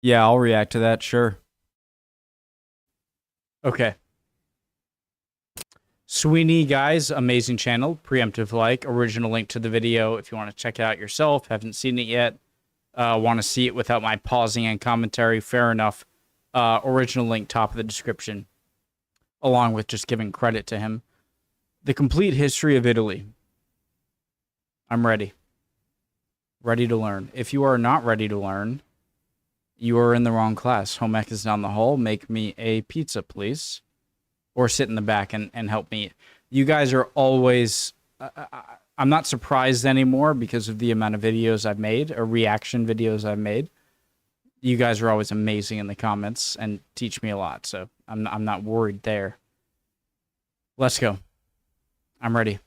Yeah, I'll react to that, sure. Okay. Sweeney, guys, amazing channel. Preemptive like. Original link to the video if you want to check it out yourself. Haven't seen it yet. Want to see it without my pausing and commentary. Fair enough. Original link, top of the description. Along with just giving credit to him. The Complete History of Italy. I'm ready. Ready to learn. If you are not ready to learn, you are in the wrong class. Home ec is down the hall. Make me a pizza, please. Or sit in the back and help me. You guys are always... I'm not surprised anymore because of the amount of videos I've made, or reaction videos I've made. You guys are always amazing in the comments and teach me a lot, so I'm not worried there. Let's go. I'm ready.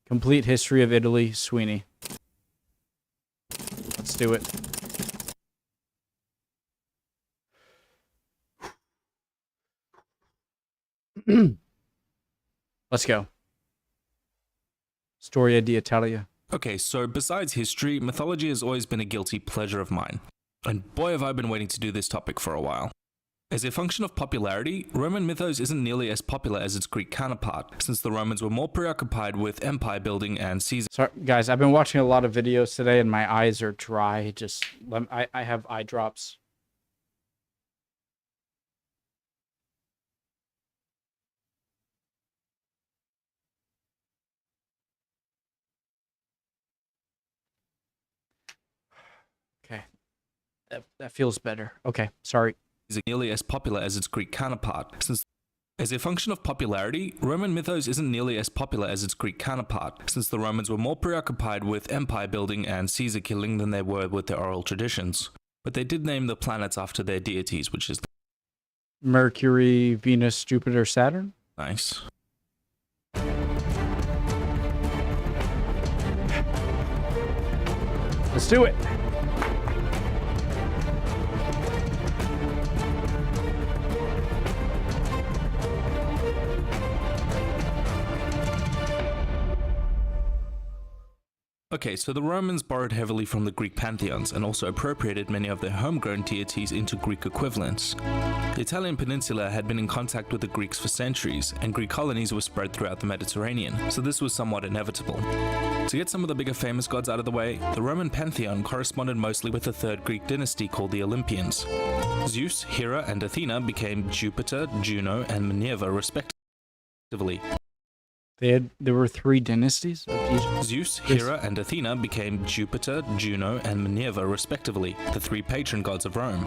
Complete History of Italy, Sweeney. Let's do it. Let's go. Storia d'Italia. Okay, so besides history, mythology has always been a guilty pleasure of mine. And boy have I been waiting to do this topic for a while. As a function of popularity, Roman mythos isn't nearly as popular as its Greek counterpart, since the Romans were more preoccupied with empire building and Caesar. Sorry, guys, I've been watching a lot of videos today and my eyes are dry. I have eye drops. Okay. That feels better. Okay, sorry. Isn't nearly as popular as its Greek counterpart, since as a function of popularity, Roman mythos isn't nearly as popular as its Greek counterpart, since the Romans were more preoccupied with empire building and Caesar killing than they were with their oral traditions. But they did name the planets after their deities, which is Mercury, Venus, Jupiter, Saturn? nice. Let's do it. Okay, so the Romans borrowed heavily from the Greek pantheons and also appropriated many of their homegrown deities into Greek equivalents. The Italian peninsula had been in contact with the Greeks for centuries, and Greek colonies were spread throughout the Mediterranean, so this was somewhat inevitable. To get some of the bigger famous gods out of the way, the Roman pantheon corresponded mostly with the third Greek dynasty called the Olympians. Zeus, Hera, and Athena became Jupiter, Juno, and Minerva respectively. There were 3 dynasties of Egypt. Zeus, Hera, and Athena became Jupiter, Juno, and Minerva respectively, the 3 patron gods of Rome.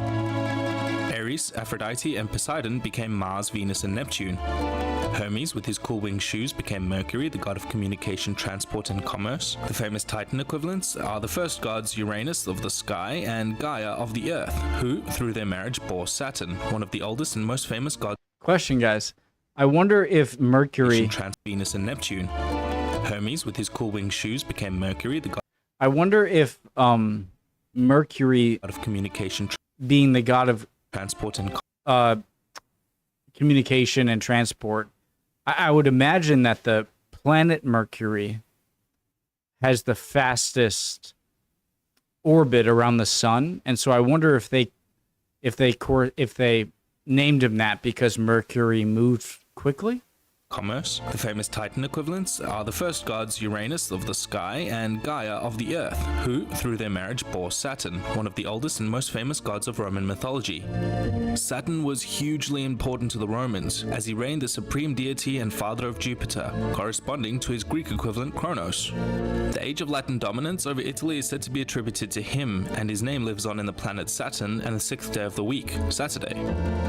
Ares, Aphrodite, and Poseidon became Mars, Venus, and Neptune. Hermes, with his cool winged shoes, became Mercury, the god of communication, transport, and commerce. The famous Titan equivalents are the first gods Uranus of the sky and Gaia of the earth, who, through their marriage, bore Saturn, one of the oldest and most famous gods. Question, guys. I wonder if Mercury... Venus and Neptune. Hermes, with his cool winged shoes, became Mercury, the god... I wonder if Mercury... god of communication... being the god of... transport and... communication and transport. I would imagine that the planet Mercury has the fastest orbit around the sun, and so I wonder if they named him that because Mercury moved quickly. Commerce. The famous Titan equivalents are the first gods Uranus of the sky and Gaia of the earth, who, through their marriage, bore Saturn, one of the oldest and most famous gods of Roman mythology. Saturn was hugely important to the Romans, as he reigned the supreme deity and father of Jupiter, corresponding to his Greek equivalent Kronos. The age of Latin dominance over Italy is said to be attributed to him, and his name lives on in the planet Saturn and the 6th day of the week, Saturday.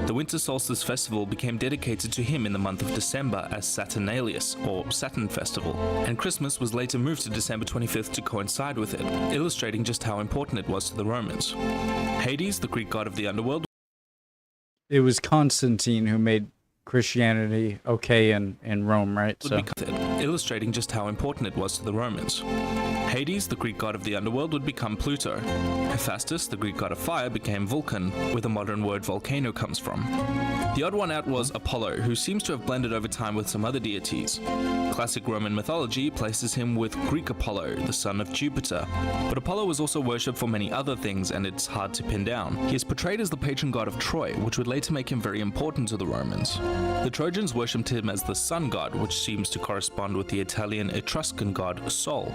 The winter solstice festival became dedicated to him in the month of December as Saturnalius, or Saturn Festival, and Christmas was later moved to December 25th to coincide with it, illustrating just how important it was to the Romans. Hades, the Greek god of the underworld. It was Constantine who made Christianity okay in Rome, right? So Illustrating just how important it was to the Romans. Hades, the Greek god of the underworld, would become Pluto. Hephaestus, the Greek god of fire, became Vulcan, where the modern word volcano comes from. The odd one out was Apollo, who seems to have blended over time with some other deities. Classic Roman mythology places him with Greek Apollo, the son of Jupiter. But Apollo was also worshipped for many other things, and it's hard to pin down. He is portrayed as the patron god of Troy, which would later make him very important to the Romans. The Trojans worshipped him as the sun god, which seems to correspond with the Italian Etruscan god Sol,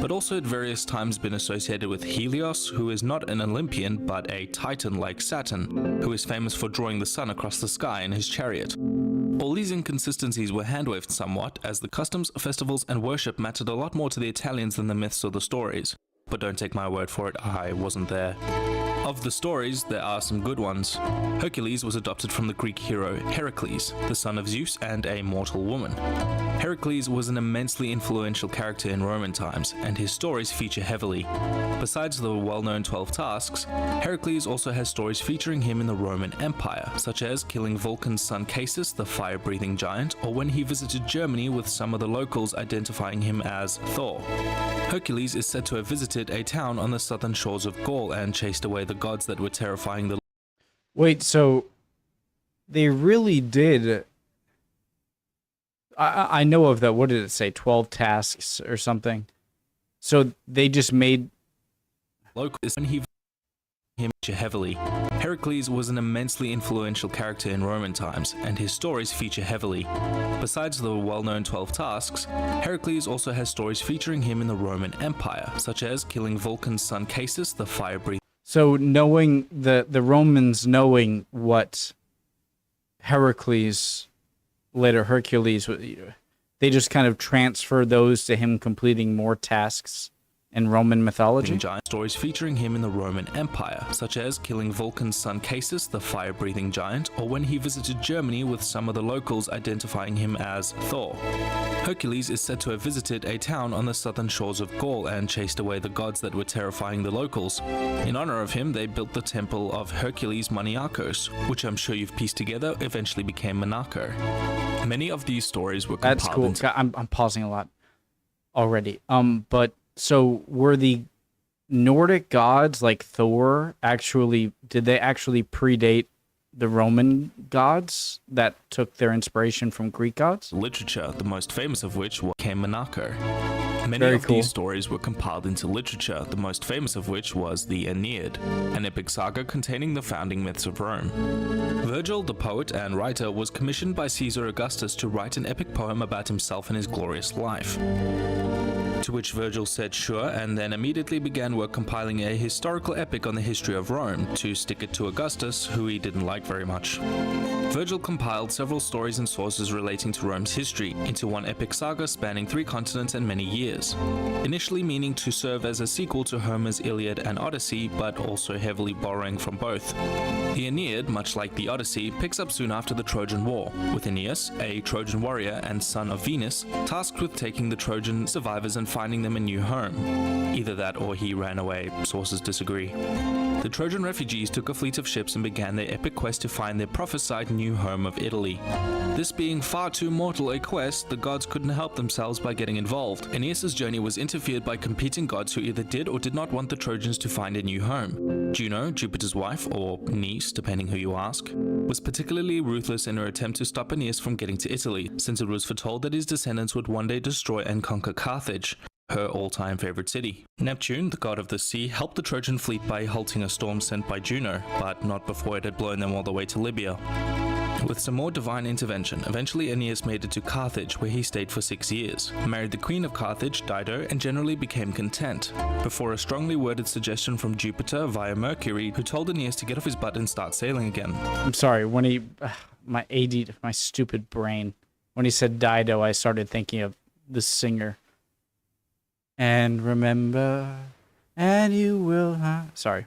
but also at various times been associated with Helios, who is not an Olympian but a titan like Saturn, who is famous for drawing the sun across the sky in his chariot. All these inconsistencies were handwaved somewhat, as the customs, festivals, and worship mattered a lot more to the Italians than the myths or the stories. But don't take my word for it, I wasn't there. Of the stories, there are some good ones. Hercules was adopted from the Greek hero Heracles, the son of Zeus and a mortal woman. Heracles was an immensely influential character in Roman times, and his stories feature heavily. Besides the well-known 12 tasks, Heracles also has stories featuring him in the Roman Empire, such as killing Vulcan's son Casus, the fire-breathing giant, or when he visited Germany with some of the locals identifying him as Thor. Hercules is said to have visited a town on the southern shores of Gaul and chased away the gods that were terrifying the... Wait, so they really did... I know of that, what did it say, 12 tasks or something? So they just made... locals when he him heavily. Heracles was an immensely influential character in Roman times, and his stories feature heavily. Besides the well-known 12 tasks, Heracles also has stories featuring him in the Roman Empire, such as killing Vulcan's son Casus, the fire-breathing... So knowing the Romans knowing what Heracles, later Hercules, they just kind of transferred those to him completing more tasks in Roman mythology? Giant stories featuring him in the Roman Empire, such as killing Vulcan's son Casus, the fire-breathing giant, or when he visited Germany with some of the locals identifying him as Thor. Hercules is said to have visited a town on the southern shores of Gaul and chased away the gods that were terrifying the locals. In honor of him, they built the temple of Hercules Maniakos, which I'm sure you've pieced together eventually became Monaco. Many of these stories were compiled. That's cool. I'm pausing a lot already. But so were the Nordic gods like Thor did they actually predate the Roman gods that took their inspiration from Greek gods? Literature, the most famous of which became Monaco. Many Very of cool. these stories were compiled into literature, the most famous of which was the Aeneid, an epic saga containing the founding myths of Rome. Virgil, the poet and writer, was commissioned by Caesar Augustus to write an epic poem about himself and his glorious life. To which Virgil said sure, and then immediately began work compiling a historical epic on the history of Rome, to stick it to Augustus, who he didn't like very much. Virgil compiled several stories and sources relating to Rome's history into one epic saga spanning 3 continents and many years, initially meaning to serve as a sequel to Homer's Iliad and Odyssey, but also heavily borrowing from both. The Aeneid, much like the Odyssey, picks up soon after the Trojan War, with Aeneas, a Trojan warrior and son of Venus, tasked with taking the Trojan survivors and finding them a new home. Either that or he ran away, sources disagree. The Trojan refugees took a fleet of ships and began their epic quest to find their prophesied new home of Italy. This being far too mortal a quest, the gods couldn't help themselves by getting involved. Aeneas' journey was interfered by competing gods who either did or did not want the Trojans to find a new home. Juno, Jupiter's wife, or niece, depending who you ask, was particularly ruthless in her attempt to stop Aeneas from getting to Italy, since it was foretold that his descendants would one day destroy and conquer Carthage, her all-time favorite city. Neptune, the god of the sea, helped the Trojan fleet by halting a storm sent by Juno, but not before it had blown them all the way to Libya. With some more divine intervention, eventually Aeneas made it to Carthage, where he stayed for 6 years, married the queen of Carthage, Dido, and generally became content, before a strongly worded suggestion from Jupiter via Mercury, who told Aeneas to get off his butt and start sailing again. I'm sorry, when he... my stupid brain. When he said Dido, I started thinking of the singer. And remember, and you will... Sorry.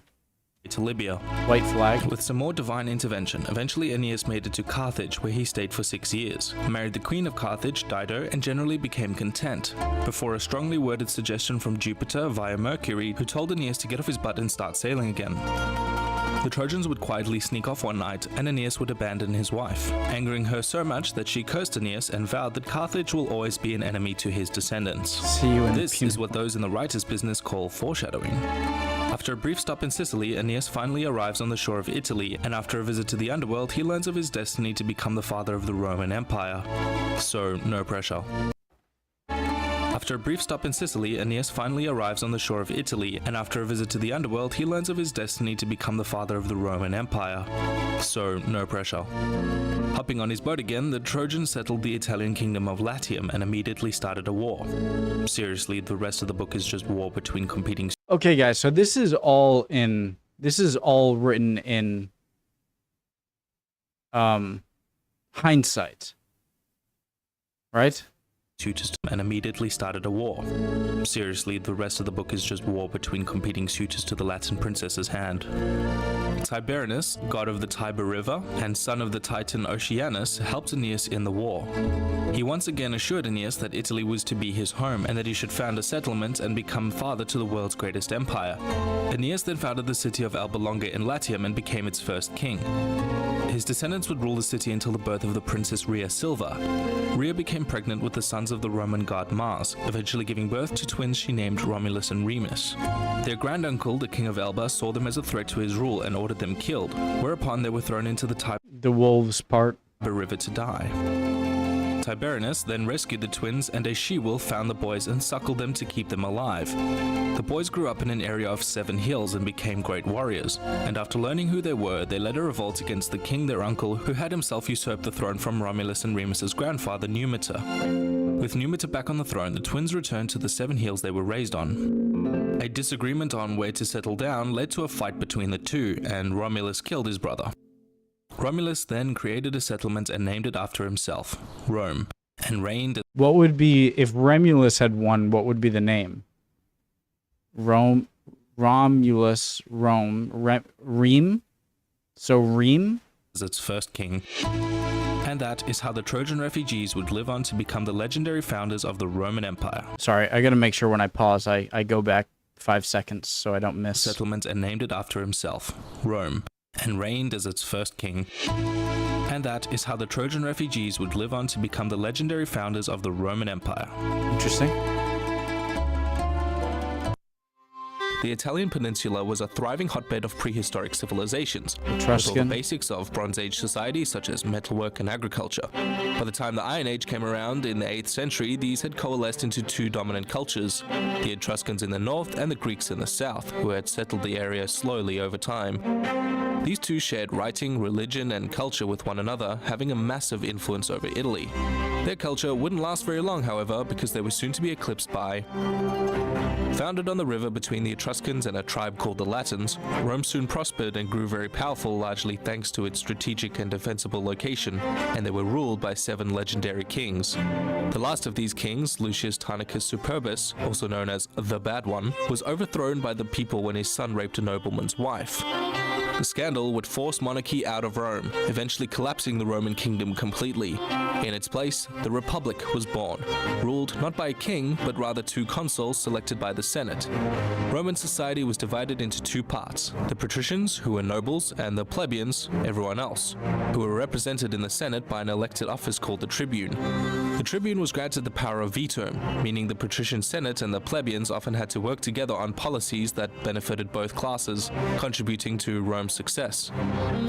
To Libya. White flag. With some more divine intervention, eventually Aeneas made it to Carthage, where he stayed for 6 years, married the queen of Carthage, Dido, and generally became content, before a strongly worded suggestion from Jupiter via Mercury, who told Aeneas to get off his butt and start sailing again. The Trojans would quietly sneak off one night, and Aeneas would abandon his wife, angering her so much that she cursed Aeneas and vowed that Carthage will always be an enemy to his descendants. See you in This is what those in the writer's business call foreshadowing. After a brief stop in Sicily, Aeneas finally arrives on the shore of Italy, and after a visit to the underworld, he learns of his destiny to become the father of the Roman Empire. So, no pressure. After a brief stop in Sicily, Aeneas finally arrives on the shore of Italy, and after a visit to the underworld, he learns of his destiny to become the father of the Roman Empire. So, no pressure. Hopping on his boat again, the Trojans settled the Italian kingdom of Latium and immediately started a war. Seriously, the rest of the book is just war between competing... Okay, guys, so this is all written in hindsight, right? suitors and immediately started a war. Seriously, the rest of the book is just war between competing suitors to the Latin princess's hand. Tiberinus, god of the Tiber River and son of the Titan Oceanus, helped Aeneas in the war. He once again assured Aeneas that Italy was to be his home and that he should found a settlement and become father to the world's greatest empire. Aeneas then founded the city of Alba Longa in Latium and became its first king. His descendants would rule the city until the birth of the princess Rhea Silva. Rhea became pregnant with the sons of the Roman god Mars, eventually giving birth to twins she named Romulus and Remus. Their granduncle, the king of Alba, saw them as a threat to his rule and ordered them killed, whereupon they were thrown into the wolves part. River to die. Tiberinus then rescued the twins, and a she-wolf found the boys and suckled them to keep them alive. The boys grew up in an area of 7 hills and became great warriors, and after learning who they were, they led a revolt against the king, their uncle, who had himself usurped the throne from Romulus and Remus's grandfather, Numitor. With Numitor back on the throne, the twins returned to the 7 hills they were raised on. A disagreement on where to settle down led to a fight between the two, and Romulus killed his brother. Romulus then created a settlement and named it after himself, Rome, and reigned. What would be, if Romulus had won, what would be the name? Romulus, Rem? So Rem? As its first king. And that is how the Trojan refugees would live on to become the legendary founders of the Roman Empire. Sorry, I gotta make sure when I pause, I go back 5 seconds so I don't miss. Settlement and named it after himself, Rome, and reigned as its first king. And that is how the Trojan refugees would live on to become the legendary founders of the Roman Empire. Interesting. The Italian peninsula was a thriving hotbed of prehistoric civilizations, with all the basics of Bronze Age society such as metalwork and agriculture. By the time the Iron Age came around in the 8th century, these had coalesced into 2 dominant cultures, the Etruscans in the north and the Greeks in the south, who had settled the area slowly over time. These two shared writing, religion, and culture with one another, having a massive influence over Italy. Their culture wouldn't last very long, however, because they were soon to be eclipsed by... Founded on the river between the Etruscans and a tribe called the Latins, Rome soon prospered and grew very powerful largely thanks to its strategic and defensible location, and they were ruled by 7 legendary kings. The last of these kings, Lucius Tarquinius Superbus, also known as the Bad One, was overthrown by the people when his son raped a nobleman's wife. The scandal would force monarchy out of Rome, eventually collapsing the Roman kingdom completely. In its place, the Republic was born, ruled not by a king, but rather 2 consuls selected by the Senate. Roman society was divided into 2 parts, the patricians, who were nobles, and the plebeians, everyone else, who were represented in the Senate by an elected office called the tribune. The tribune was granted the power of veto, meaning the patrician Senate and the plebeians often had to work together on policies that benefited both classes, contributing to Rome's success.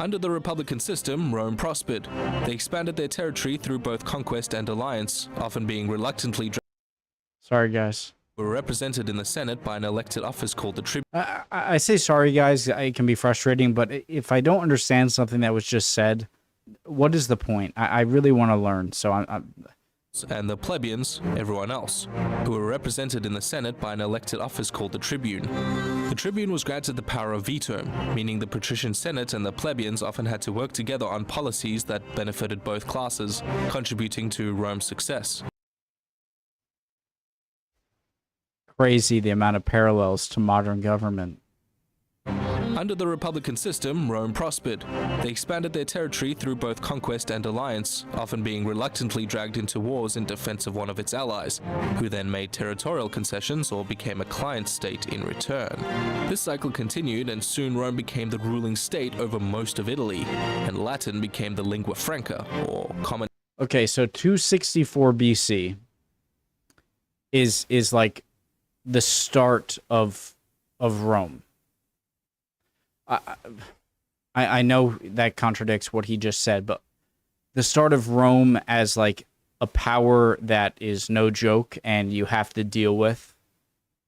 Under the Republican system, Rome prospered. They expanded their territory through both conquest and alliance, often being reluctantly sorry, guys. Were represented in the Senate by an elected office called the tribune. I say sorry, guys. It can be frustrating, but if I don't understand something that was just said, what is the point? I really want to learn, so I'm and the plebeians, everyone else, who were represented in the Senate by an elected office called the tribune. The tribune was granted the power of veto, meaning the patrician Senate and the plebeians often had to work together on policies that benefited both classes, contributing to Rome's success. Crazy the amount of parallels to modern government. Under the Republican system, Rome prospered. They expanded their territory through both conquest and alliance, often being reluctantly dragged into wars in defense of one of its allies, who then made territorial concessions or became a client state in return. This cycle continued, and soon Rome became the ruling state over most of Italy, and Latin became the lingua franca, or common. Okay, so 264 BC is like the start of Rome. I know that contradicts what he just said, but the start of Rome as like a power that is no joke and you have to deal with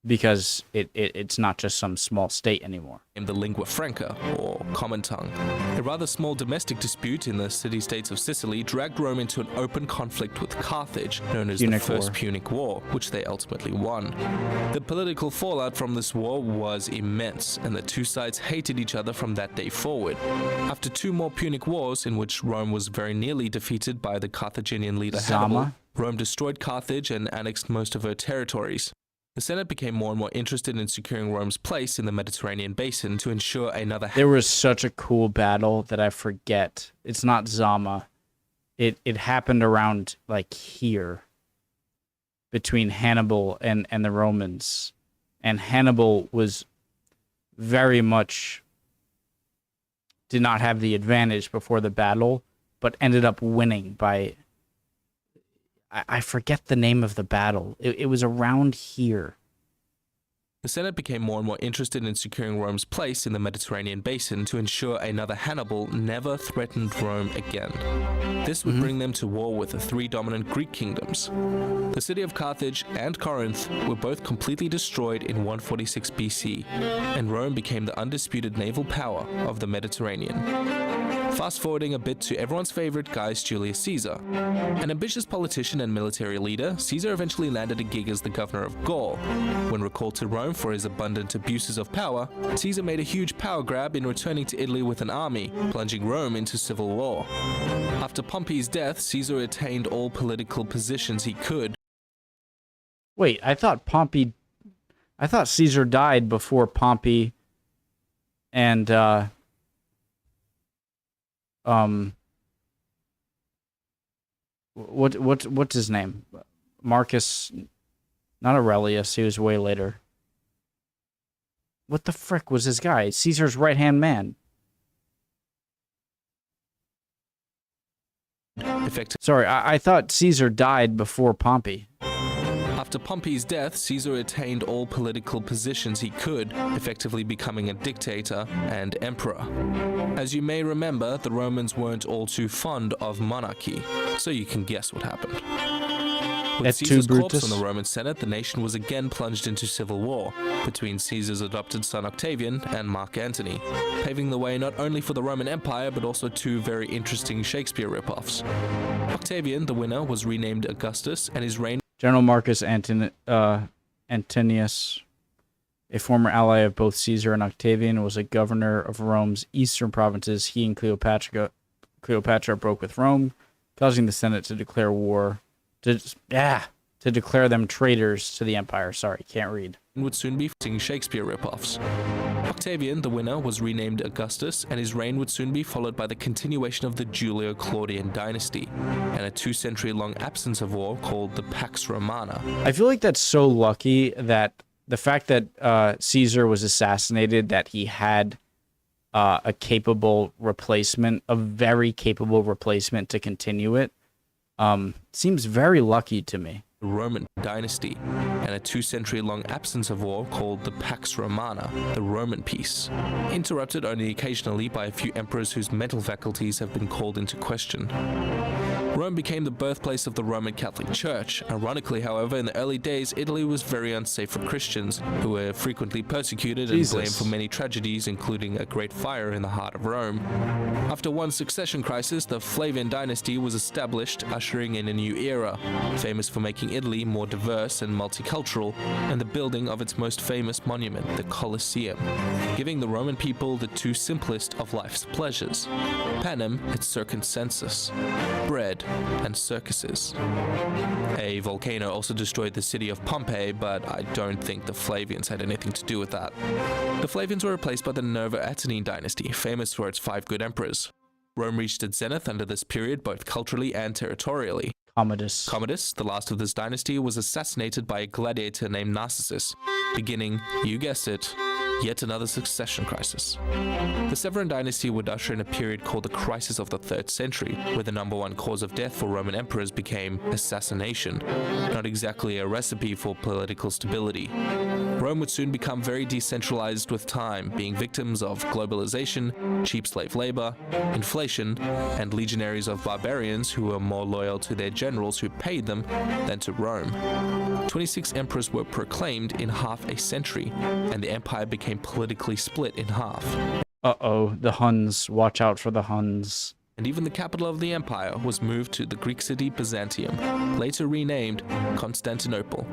because it's not just some small state anymore. In the lingua franca, or common tongue. A rather small domestic dispute in the city-states of Sicily dragged Rome into an open conflict with Carthage, known as the First Punic War, which they ultimately won. The political fallout from this war was immense, and the two sides hated each other from that day forward. After two more Punic Wars, in which Rome was very nearly defeated by the Carthaginian leader Hannibal, Rome destroyed Carthage and annexed most of her territories. The Senate became more and more interested in securing Rome's place in the Mediterranean basin to ensure another... There was such a cool battle that I forget. It's not Zama. It happened around, like, here. Between Hannibal and the Romans. And Hannibal was very much... did not have the advantage before the battle, but ended up winning by... I forget the name of the battle. It was around here. The Senate became more and more interested in securing Rome's place in the Mediterranean basin to ensure another Hannibal never threatened Rome again. This would bring them to war with the three dominant Greek kingdoms. The city of Carthage and Corinth were both completely destroyed in 146 BC, and Rome became the undisputed naval power of the Mediterranean. Fast forwarding a bit to everyone's favorite Gaius Julius Caesar. An ambitious politician and military leader, Caesar eventually landed a gig as the governor of Gaul. When recalled to Rome for his abundant abuses of power, Caesar made a huge power grab in returning to Italy with an army, plunging Rome into civil war. After Pompey's death, Caesar attained all political positions he could. Wait, I thought Caesar died before Pompey and what's his name? Marcus, not Aurelius, he was way later. What the frick was this guy? Caesar's right-hand man. Sorry, I thought Caesar died before Pompey. After Pompey's death, Caesar attained all political positions he could, effectively becoming a dictator and emperor. As you may remember, the Romans weren't all too fond of monarchy, so you can guess what happened. With Caesar's corpse on the Roman Senate, the nation was again plunged into civil war between Caesar's adopted son Octavian and Mark Antony, paving the way not only for the Roman Empire but also two very interesting Shakespeare ripoffs. Octavian, the winner, was renamed Augustus, and his reign... General Marcus Antonius, a former ally of both Caesar and Octavian, was a governor of Rome's eastern provinces. He and Cleopatra broke with Rome, causing the Senate to declare war. To declare them traitors to the empire. Sorry, can't read. Would soon be fighting Shakespeare ripoffs. Octavian, the winner, was renamed Augustus, and his reign would soon be followed by the continuation of the Julio-Claudian dynasty, and a 2-century-long absence of war called the Pax Romana. I feel like that's so lucky that the fact that Caesar was assassinated, that he had a capable replacement, a very capable replacement to continue it, seems very lucky to me. Roman dynasty, and a 2-century-long absence of war called the Pax Romana, the Roman peace, interrupted only occasionally by a few emperors whose mental faculties have been called into question. Rome became the birthplace of the Roman Catholic Church. Ironically, however, in the early days, Italy was very unsafe for Christians, who were frequently persecuted and blamed for many tragedies, including a great fire in the heart of Rome. After one succession crisis, the Flavian dynasty was established, ushering in a new era, famous for making Italy more diverse and multicultural, and the building of its most famous monument, the Colosseum, giving the Roman people the two simplest of life's pleasures: panem et circumcensus, bread and circuses. A volcano also destroyed the city of Pompeii, but I don't think the Flavians had anything to do with that. The Flavians were replaced by the Novo-Attendine dynasty, famous for its 5 good emperors. Rome reached its zenith under this period both culturally and territorially. Commodus, the last of this dynasty, was assassinated by a gladiator named Narcissus, beginning, you guessed it, yet another succession crisis. The Severan dynasty would usher in a period called the Crisis of the 3rd century, where the #1 cause of death for Roman emperors became assassination, not exactly a recipe for political stability. Rome would soon become very decentralized with time, being victims of globalization, cheap slave labor, inflation, and legionaries of barbarians who were more loyal to their generals who paid them than to Rome. 26 emperors were proclaimed in half a century, and the empire became politically split in half. Uh-oh, the Huns. Watch out for the Huns. And even the capital of the empire was moved to the Greek city Byzantium, later renamed Constantinople,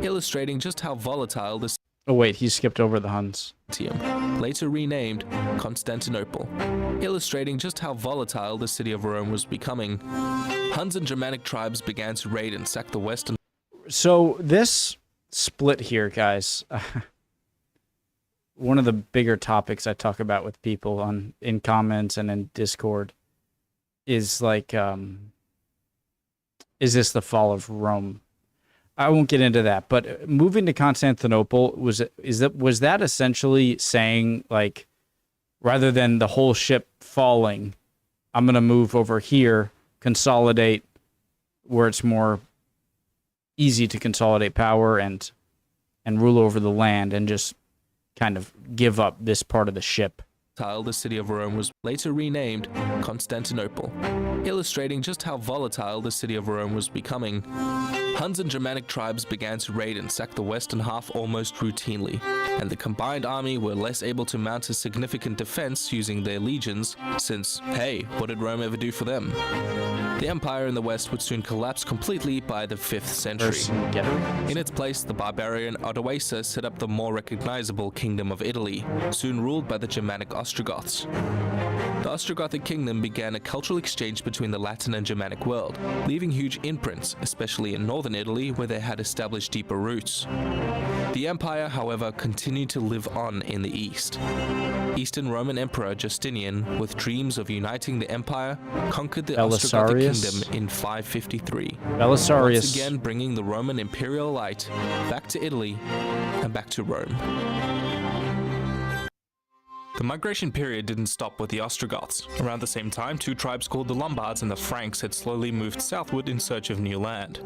illustrating just how volatile the Oh wait, he skipped over the Huns. Later renamed Constantinople, illustrating just how volatile the city of Rome was becoming. Huns and Germanic tribes began to raid and sack the western. So this split here, guys, one of the bigger topics I talk about with people in comments and in Discord is like, is this the fall of Rome? I won't get into that, but moving to Constantinople was that essentially saying, like, rather than the whole ship falling, I'm going to move over here, consolidate where it's more easy to consolidate power and rule over the land, and just kind of give up this part of the ship. The city of Rome was later renamed Constantinople, illustrating just how volatile the city of Rome was becoming. Huns and Germanic tribes began to raid and sack the western half almost routinely, and the combined army were less able to mount a significant defense using their legions, since, hey, what did Rome ever do for them? The empire in the west would soon collapse completely by the 5th century. In its place, the barbarian Odoacer set up the more recognizable Kingdom of Italy, soon ruled by the Germanic Ostrogoths. The Ostrogothic kingdom began a cultural exchange between the Latin and Germanic world, leaving huge imprints, especially in northern Italy, where they had established deeper roots. The empire, however, continued to live on in the east. Eastern Roman Emperor Justinian, with dreams of uniting the empire, conquered the Ostrogothic kingdom in 553, once again bringing the Roman imperial light back to Italy and back to Rome. The migration period didn't stop with the Ostrogoths. Around the same time, 2 tribes called the Lombards and the Franks had slowly moved southward in search of new land.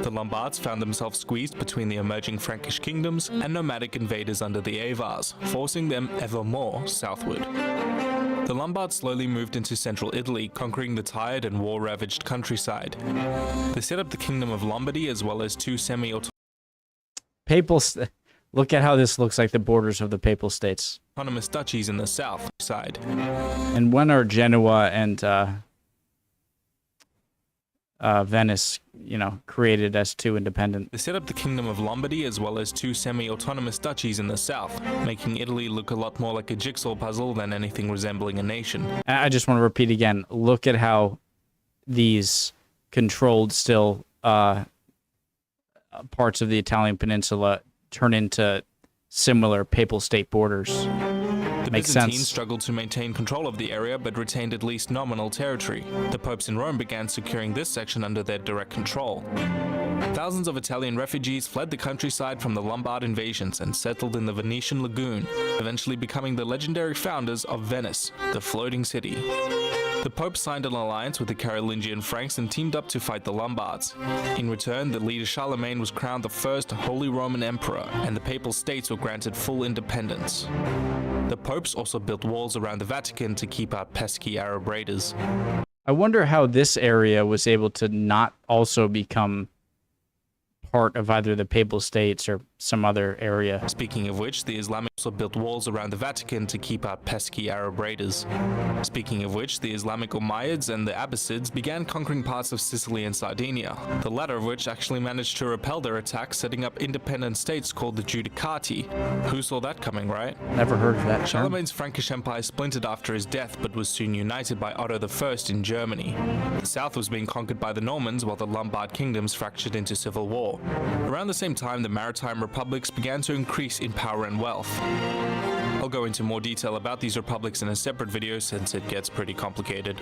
The Lombards found themselves squeezed between the emerging Frankish kingdoms and nomadic invaders under the Avars, forcing them ever more southward. The Lombards slowly moved into central Italy, conquering the tired and war-ravaged countryside. They set up the Kingdom of Lombardy as well as 2 semi-autonomous Look at how this looks like the borders of the Papal States. Autonomous duchies in the south side. And when are Genoa and Venice, created as 2 independent? They set up the Kingdom of Lombardy as well as 2 semi-autonomous duchies in the south, making Italy look a lot more like a jigsaw puzzle than anything resembling a nation. I just want to repeat again, look at how these controlled still parts of the Italian peninsula turn into similar Papal State borders. The Byzantines struggled to maintain control of the area, but retained at least nominal territory. The popes in Rome began securing this section under their direct control. Thousands of Italian refugees fled the countryside from the Lombard invasions and settled in the Venetian lagoon, eventually becoming the legendary founders of Venice, the floating city. The Pope signed an alliance with the Carolingian Franks and teamed up to fight the Lombards. In return, the leader Charlemagne was crowned the first Holy Roman Emperor, and the Papal States were granted full independence. The popes also built walls around the Vatican to keep out pesky Arab raiders. I wonder how this area was able to not also become part of either the Papal States or some other area. Speaking of which, the Islamic also built walls around the Vatican to keep out pesky Arab raiders. Speaking of which, the Islamic Umayyads and the Abbasids began conquering parts of Sicily and Sardinia, the latter of which actually managed to repel their attacks, setting up independent states called the Judicati. Who saw that coming, right? Never heard of that term. Charlemagne's Frankish Empire splintered after his death, but was soon united by Otto I in Germany. The south was being conquered by the Normans, while the Lombard kingdoms fractured into civil war. Around the same time, the Maritime Republics began to increase in power and wealth. I'll go into more detail about these republics in a separate video since it gets pretty complicated.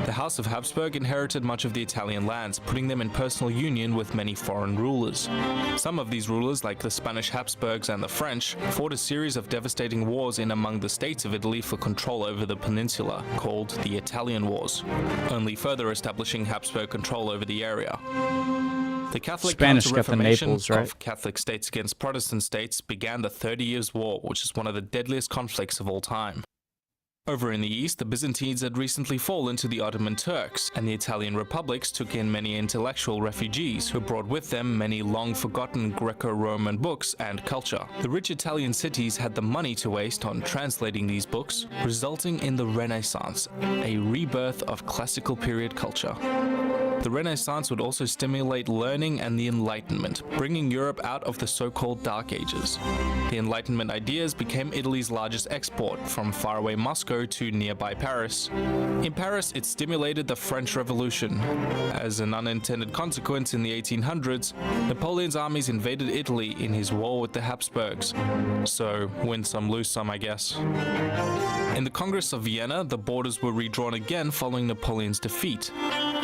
The House of Habsburg inherited much of the Italian lands, putting them in personal union with many foreign rulers. Some of these rulers, like the Spanish Habsburgs and the French, fought a series of devastating wars in among the states of Italy for control over the peninsula, called the Italian Wars, only further establishing Habsburg control over the area. The Catholic Spanish got the Counter-Reformation Naples, right? of Catholic states against Protestant states began the 30 Years' War, which is one of the deadliest conflicts of all time. Over in the east, the Byzantines had recently fallen to the Ottoman Turks, and the Italian republics took in many intellectual refugees who brought with them many long-forgotten Greco-Roman books and culture. The rich Italian cities had the money to waste on translating these books, resulting in the Renaissance, a rebirth of classical period culture. The Renaissance would also stimulate learning and the Enlightenment, bringing Europe out of the so-called Dark Ages. The Enlightenment ideas became Italy's largest export, from faraway Moscow to nearby Paris. In Paris, it stimulated the French Revolution. As an unintended consequence, in the 1800s, Napoleon's armies invaded Italy in his war with the Habsburgs. So, win some, lose some, I guess. In the Congress of Vienna, the borders were redrawn again following Napoleon's defeat.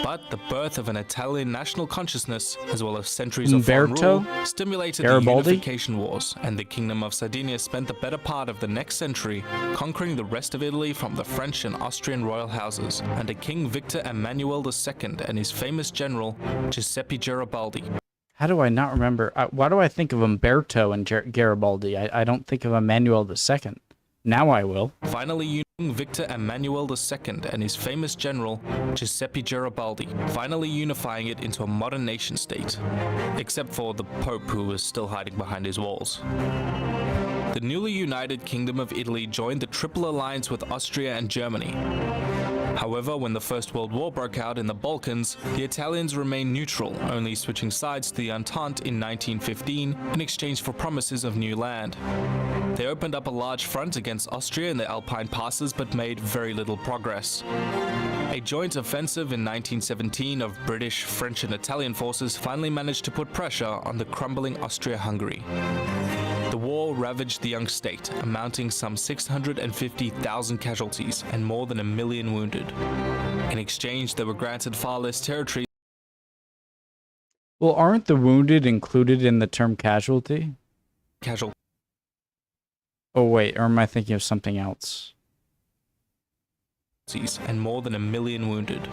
But the birth of an Italian national consciousness, as well as centuries of foreign rule, stimulated the Unification Wars, and the Kingdom of Sardinia spent the better part of the next century conquering the rest of Italy from the French and Austrian royal houses, under King Victor Emmanuel II and his famous general, Giuseppe Garibaldi. How do I not remember? Why do I think of Umberto and Garibaldi? I don't think of Emmanuel II. Now I will. Finally, uniting Victor Emmanuel II and his famous general, Giuseppe Garibaldi, finally unifying it into a modern nation state, except for the Pope, who was still hiding behind his walls. The newly united Kingdom of Italy joined the Triple Alliance with Austria and Germany. However, when the First World War broke out in the Balkans, the Italians remained neutral, only switching sides to the Entente in 1915 in exchange for promises of new land. They opened up a large front against Austria in the Alpine passes but made very little progress. A joint offensive in 1917 of British, French and Italian forces finally managed to put pressure on the crumbling Austria-Hungary. The war ravaged the young state, amounting some 650,000 casualties and more than 1 million wounded. In exchange, they were granted far less territory. Well, aren't the wounded included in the term casualty? Oh wait, or am I thinking of something else? And more than 1 million wounded.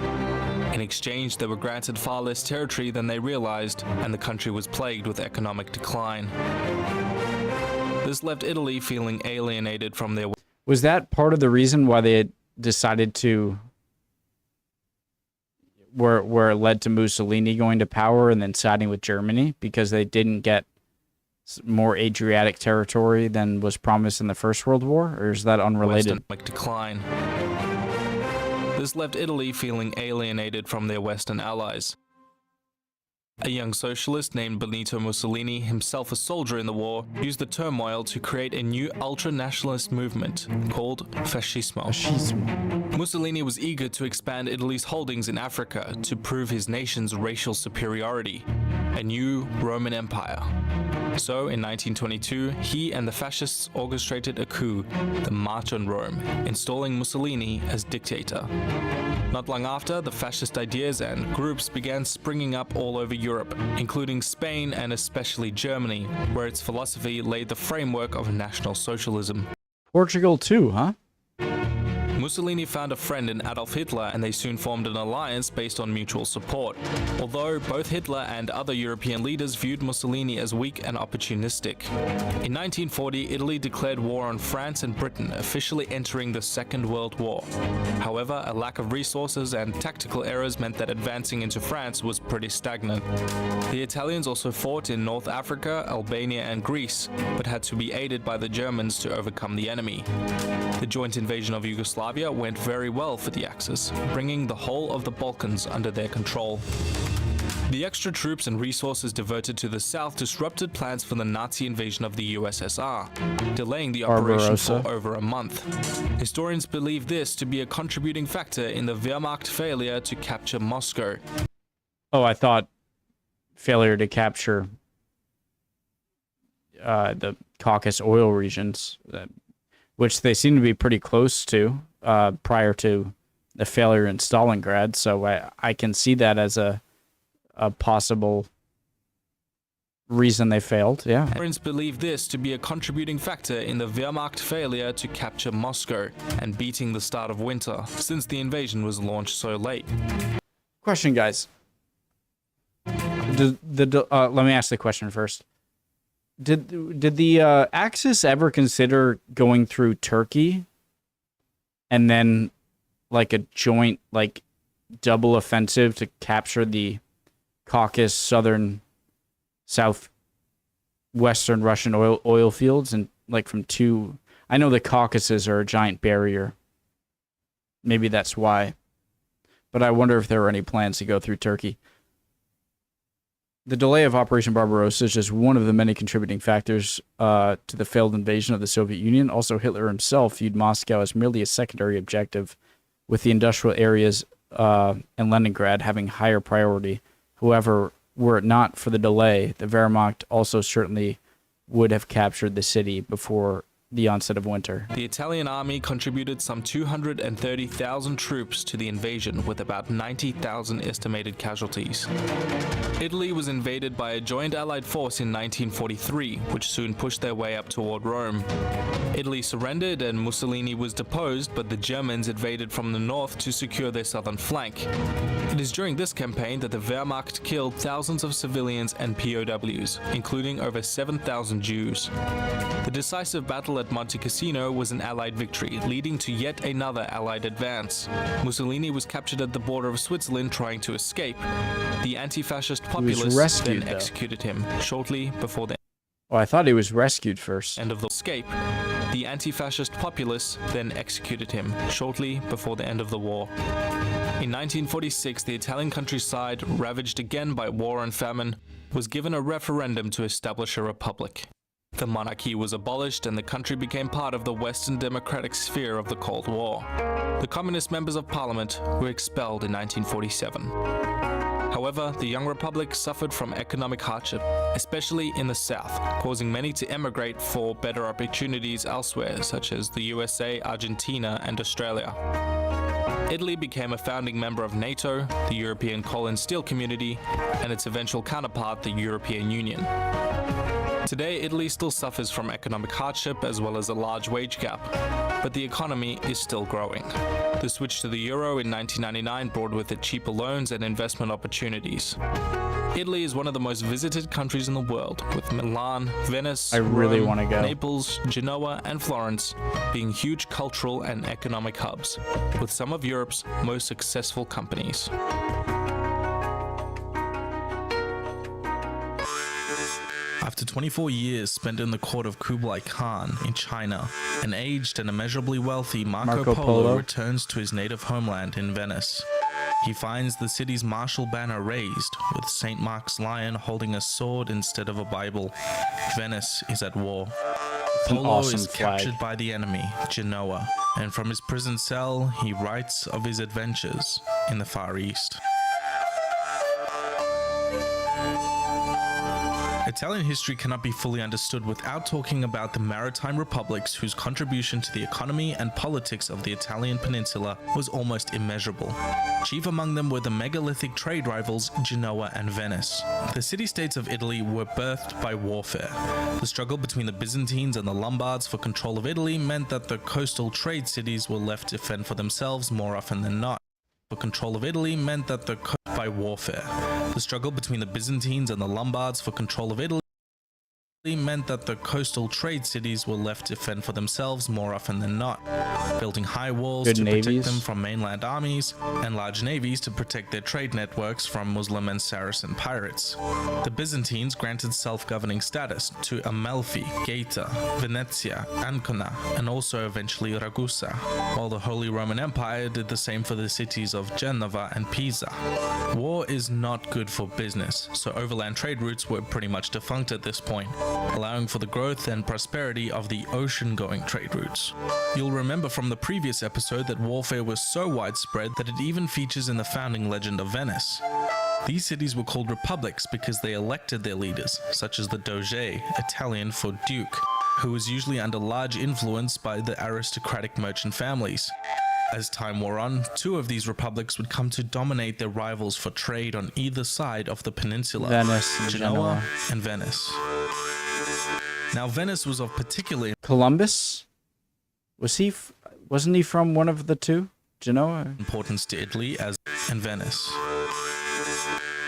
In exchange, they were granted far less territory than they realized, and the country was plagued with economic decline. This left Italy feeling alienated from their... Was that part of the reason why they had decided to... where it led to Mussolini going to power and then siding with Germany? Because they didn't get more Adriatic territory than was promised in the First World War? Or is that unrelated? Economic decline. This left Italy feeling alienated from their Western allies. A young socialist named Benito Mussolini, himself a soldier in the war, used the turmoil to create a new ultra-nationalist movement called Fascismo. Mussolini was eager to expand Italy's holdings in Africa to prove his nation's racial superiority, a new Roman Empire. So, in 1922, he and the fascists orchestrated a coup, the March on Rome, installing Mussolini as dictator. Not long after, the fascist ideas and groups began springing up all over Europe, including Spain and especially Germany, where its philosophy laid the framework of National Socialism. Portugal too, huh? Mussolini found a friend in Adolf Hitler, and they soon formed an alliance based on mutual support. Although both Hitler and other European leaders viewed Mussolini as weak and opportunistic. In 1940, Italy declared war on France and Britain, officially entering the Second World War. However, a lack of resources and tactical errors meant that advancing into France was pretty stagnant. The Italians also fought in North Africa, Albania and Greece, but had to be aided by the Germans to overcome the enemy. The joint invasion of Yugoslavia went very well for the Axis, bringing the whole of the Balkans under their control. The extra troops and resources diverted to the south disrupted plans for the Nazi invasion of the USSR, delaying the operation for over a month. Historians believe this to be a contributing factor in the Wehrmacht failure to capture Moscow. Oh, I thought failure to capture the Caucasus oil regions, which they seem to be pretty close to prior to the failure in Stalingrad. So I can see that as a possible reason they failed. Yeah. Historians believe this to be a contributing factor in the Wehrmacht failure to capture Moscow and beating the start of winter, since the invasion was launched so late. Question, guys. Let me ask the question first. Did the Axis ever consider going through Turkey and then like a joint like double offensive to capture the Caucasus, southwestern Russian oil fields, and like from two? I know the Caucasus are a giant barrier. Maybe that's why. But I wonder if there were any plans to go through Turkey. The delay of Operation Barbarossa is just one of the many contributing factors to the failed invasion of the Soviet Union. Also, Hitler himself viewed Moscow as merely a secondary objective, with the industrial areas and Leningrad having higher priority. However, were it not for the delay, the Wehrmacht also certainly would have captured the city before the onset of winter. The Italian army contributed some 230,000 troops to the invasion, with about 90,000 estimated casualties. Italy was invaded by a joint Allied force in 1943, which soon pushed their way up toward Rome. Italy surrendered and Mussolini was deposed, but the Germans invaded from the north to secure their southern flank. It is during this campaign that the Wehrmacht killed thousands of civilians and POWs, including over 7,000 Jews. The decisive battle at Monte Cassino was an Allied victory, leading to yet another Allied advance. Mussolini was captured at the border of Switzerland trying to escape. The anti-fascist populace then executed him shortly before the Oh, I thought he was rescued first. end of the escape. The anti-fascist populace then executed him shortly before the end of the war. In 1946, the Italian countryside, ravaged again by war and famine, was given a referendum to establish a republic. The monarchy was abolished and the country became part of the Western democratic sphere of the Cold War. The communist members of parliament were expelled in 1947. However, the young republic suffered from economic hardship, especially in the south, causing many to emigrate for better opportunities elsewhere, such as the USA, Argentina, and Australia. Italy became a founding member of NATO, the European Coal and Steel Community, and its eventual counterpart, the European Union. Today, Italy still suffers from economic hardship as well as a large wage gap, but the economy is still growing. The switch to the euro in 1999 brought with it cheaper loans and investment opportunities. Italy is one of the most visited countries in the world, with Milan, Venice, Rome, Naples, Genoa, and Florence being huge cultural and economic hubs, with some of Europe's most successful companies. After 24 years spent in the court of Kublai Khan in China, an aged and immeasurably wealthy Marco Polo returns to his native homeland in Venice. He finds the city's martial banner raised, with St. Mark's Lion holding a sword instead of a Bible. Venice is at war. Polo is captured by the enemy, Genoa, and from his prison cell he writes of his adventures in the Far East. Italian history cannot be fully understood without talking about the Maritime Republics, whose contribution to the economy and politics of the Italian peninsula was almost immeasurable. Chief among them were the megalithic trade rivals Genoa and Venice. The city-states of Italy were birthed by warfare. The struggle between the Byzantines and the Lombards for control of Italy meant that the coastal trade cities were left to fend for themselves more often than not. For control of Italy meant that by warfare. The struggle between the Byzantines and the Lombards for control of Italy meant that the coastal trade cities were left to fend for themselves more often than not, building high walls to protect them from mainland armies and large navies to protect their trade networks from Muslim and Saracen pirates. The Byzantines granted self-governing status to Amalfi, Gaeta, Venezia, Ancona, and also eventually Ragusa, while the Holy Roman Empire did the same for the cities of Genova and Pisa. War is not good for business, so overland trade routes were pretty much defunct at this point, allowing for the growth and prosperity of the ocean-going trade routes. You'll remember from the previous episode that warfare was so widespread that it even features in the founding legend of Venice. These cities were called republics because they elected their leaders, such as the Doge, Italian for duke, who was usually under large influence by the aristocratic merchant families. As time wore on, two of these republics would come to dominate their rivals for trade on either side of the peninsula, Venice and Genoa and Venice. Now, Venice was of particular Columbus? Wasn't he from one of the two? Genoa? importance to Italy and Venice.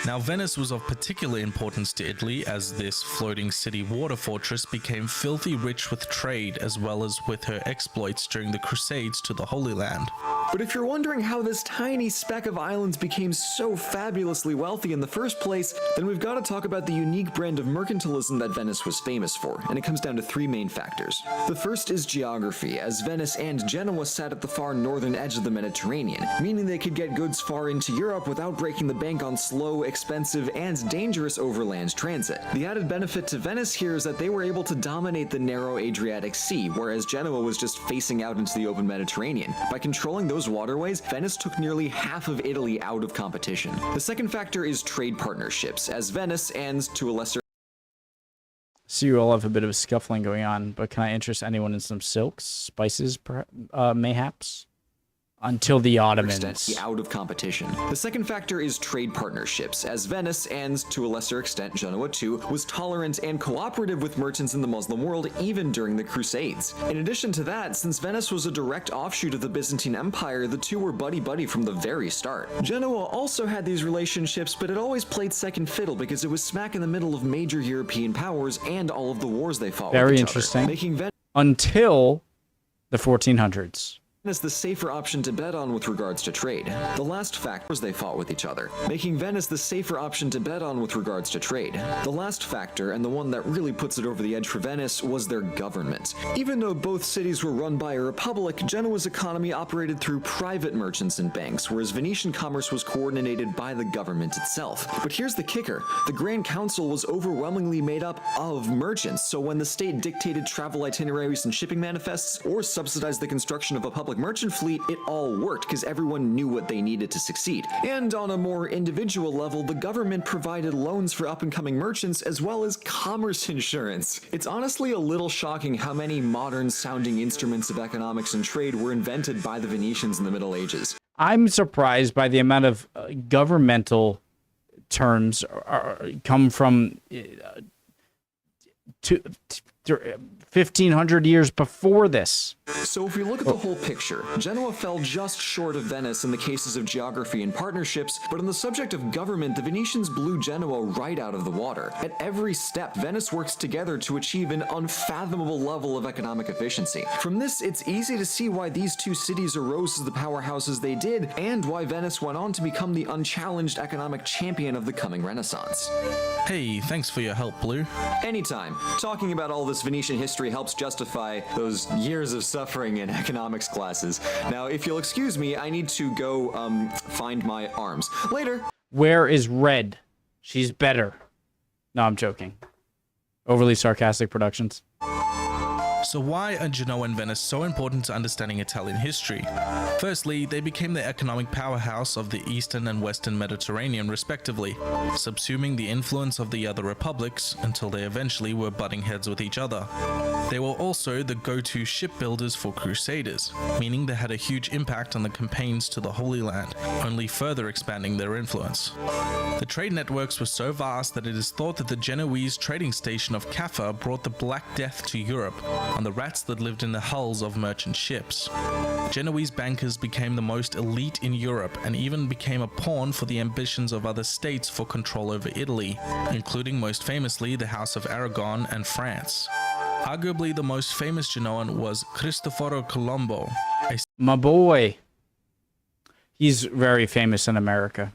Now, Venice was of particular importance to Italy as this floating city water fortress became filthy rich with trade as well as with her exploits during the Crusades to the Holy Land. But if you're wondering how this tiny speck of islands became so fabulously wealthy in the first place, then we've got to talk about the unique brand of mercantilism that Venice was famous for, and it comes down to three main factors. The first is geography, as Venice and Genoa sat at the far northern edge of the Mediterranean, meaning they could get goods far into Europe without breaking the bank on slow, expensive, and dangerous overland transit. The added benefit to Venice here is that they were able to dominate the narrow Adriatic Sea, whereas Genoa was just facing out into the open Mediterranean. By controlling those waterways, Venice took nearly half of Italy out of competition. The second factor is trade partnerships, as Venice and, to a lesser So you all have a bit of a scuffling going on, but can I interest anyone in some silks, spices, mayhaps? Until the Ottomans. Out of competition. The second factor is trade partnerships, as Venice, and to a lesser extent Genoa too, was tolerant and cooperative with merchants in the Muslim world even during the Crusades. In addition to that, since Venice was a direct offshoot of the Byzantine Empire, the two were buddy-buddy from the very start. Genoa also had these relationships, but it always played second fiddle because it was smack in the middle of major European powers and all of the wars they fought with each interesting. other, making Venice Until the 1400s. is the safer option to bet on with regards to trade. The last factor is they fought with each other, making Venice the safer option to bet on with regards to trade. The last factor, and the one that really puts it over the edge for Venice, was their government. Even though both cities were run by a republic, Genoa's economy operated through private merchants and banks, whereas Venetian commerce was coordinated by the government itself. But here's the kicker. The Grand Council was overwhelmingly made up of merchants, so when the state dictated travel itineraries and shipping manifests, or subsidized the construction of a public merchant fleet, it all worked because everyone knew what they needed to succeed. And on a more individual level, the government provided loans for up-and-coming merchants as well as commerce insurance. It's honestly a little shocking how many modern-sounding instruments of economics and trade were invented by the Venetians in the Middle Ages. I'm surprised by the amount of governmental terms come from 1,500 years before this. So if we look at the whole picture, Genoa fell just short of Venice in the cases of geography and partnerships, but on the subject of government, the Venetians blew Genoa right out of the water. At every step, Venice works together to achieve an unfathomable level of economic efficiency. From this, it's easy to see why these two cities arose as the powerhouses they did, and why Venice went on to become the unchallenged economic champion of the coming Renaissance. Hey, thanks for your help, Blue. Anytime. Talking about all this Venetian history helps justify those years of suffering in economics classes. Now, if you'll excuse me, I need to go, find my arms. Later. Where is Red? She's better. No, I'm joking. Overly sarcastic productions. So why are Genoa and Venice so important to understanding Italian history? Firstly, they became the economic powerhouse of the eastern and western Mediterranean respectively, subsuming the influence of the other republics until they eventually were butting heads with each other. They were also the go-to shipbuilders for crusaders, meaning they had a huge impact on the campaigns to the Holy Land, only further expanding their influence. The trade networks were so vast that it is thought that the Genoese trading station of Caffa brought the Black Death to Europe on the rats that lived in the hulls of merchant ships. Genoese bankers became the most elite in Europe and even became a pawn for the ambitions of other states for control over Italy, including most famously the House of Aragon and France. Arguably the most famous Genoan was Cristoforo Colombo, My boy. He's very famous in America.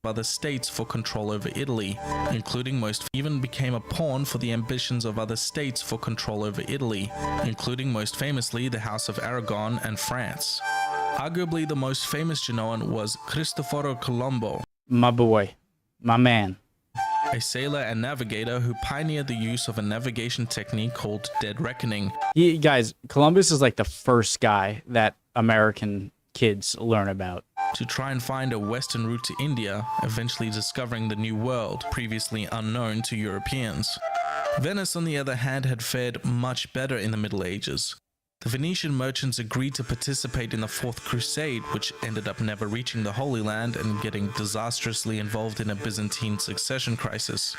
other states for control over Italy, including most even became a pawn for the ambitions of other states for control over Italy, including most famously the House of Aragon and France. Arguably the most famous Genoan was Cristoforo Colombo, My boy. My man. a sailor and navigator who pioneered the use of a navigation technique called dead reckoning. Guys, Columbus is like the first guy that American kids learn about. To try and find a western route to India, eventually discovering the New World, previously unknown to Europeans. Venice, on the other hand, had fared much better in the Middle Ages. The Venetian merchants agreed to participate in the Fourth Crusade, which ended up never reaching the Holy Land and getting disastrously involved in a Byzantine succession crisis.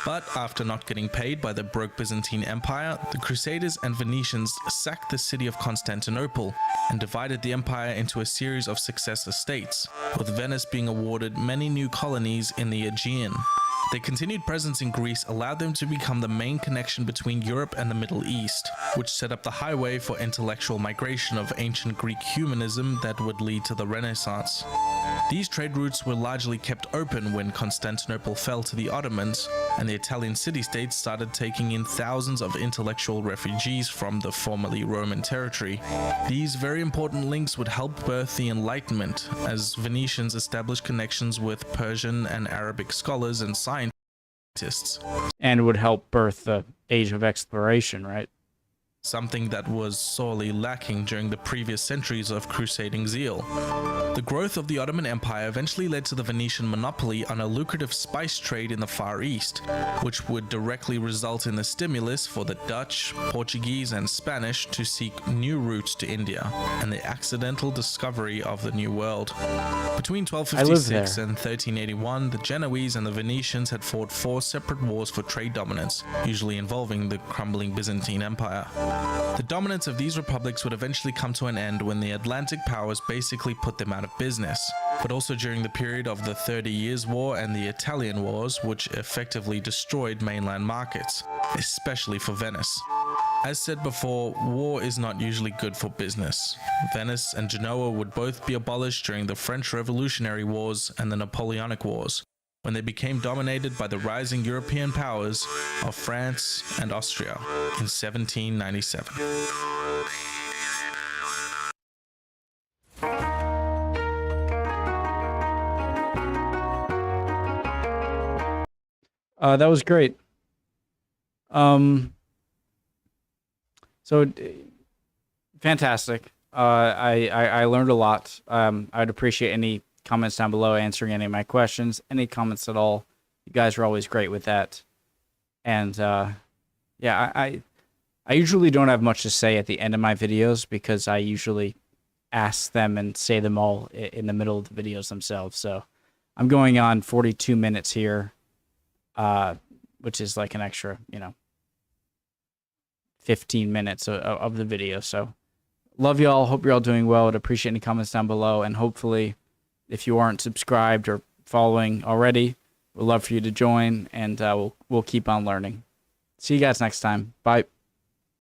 But after not getting paid by the broke Byzantine Empire, the Crusaders and Venetians sacked the city of Constantinople and divided the empire into a series of successor states, with Venice being awarded many new colonies in the Aegean. Their continued presence in Greece allowed them to become the main connection between Europe and the Middle East, which set up the highway for intellectual migration of ancient Greek humanism that would lead to the Renaissance. These trade routes were largely kept open when Constantinople fell to the Ottomans, and the Italian city-states started taking in thousands of intellectual refugees from the formerly Roman territory. These very important links would help birth the Enlightenment, as Venetians established connections with Persian and Arabic scholars and scientists. And would help birth the age of exploration, right? Something that was sorely lacking during the previous centuries of crusading zeal. The growth of the Ottoman Empire eventually led to the Venetian monopoly on a lucrative spice trade in the Far East, which would directly result in the stimulus for the Dutch, Portuguese, and Spanish to seek new routes to India, and the accidental discovery of the New World. Between 1256 and 1381, the Genoese and the Venetians had fought 4 separate wars for trade dominance, usually involving the crumbling Byzantine Empire. The dominance of these republics would eventually come to an end when the Atlantic powers basically put them out of business, but also during the period of the 30 Years' War and the Italian Wars, which effectively destroyed mainland markets, especially for Venice. As said before, war is not usually good for business. Venice and Genoa would both be abolished during the French Revolutionary Wars and the Napoleonic Wars, when they became dominated by the rising European powers of France and Austria in 1797. That was great. Fantastic. I learned a lot. I'd appreciate any comments down below, answering any of my questions, any comments at all. You guys are always great with that. And yeah, I usually don't have much to say at the end of my videos because I usually ask them and say them all in the middle of the videos themselves. So I'm going on 42 minutes here, which is like an extra, 15 minutes of the video. So love y'all. Hope you're all doing well. I'd appreciate any comments down below, and hopefully, if you aren't subscribed or following already, we'd love for you to join, and we'll keep on learning. See you guys next time. Bye.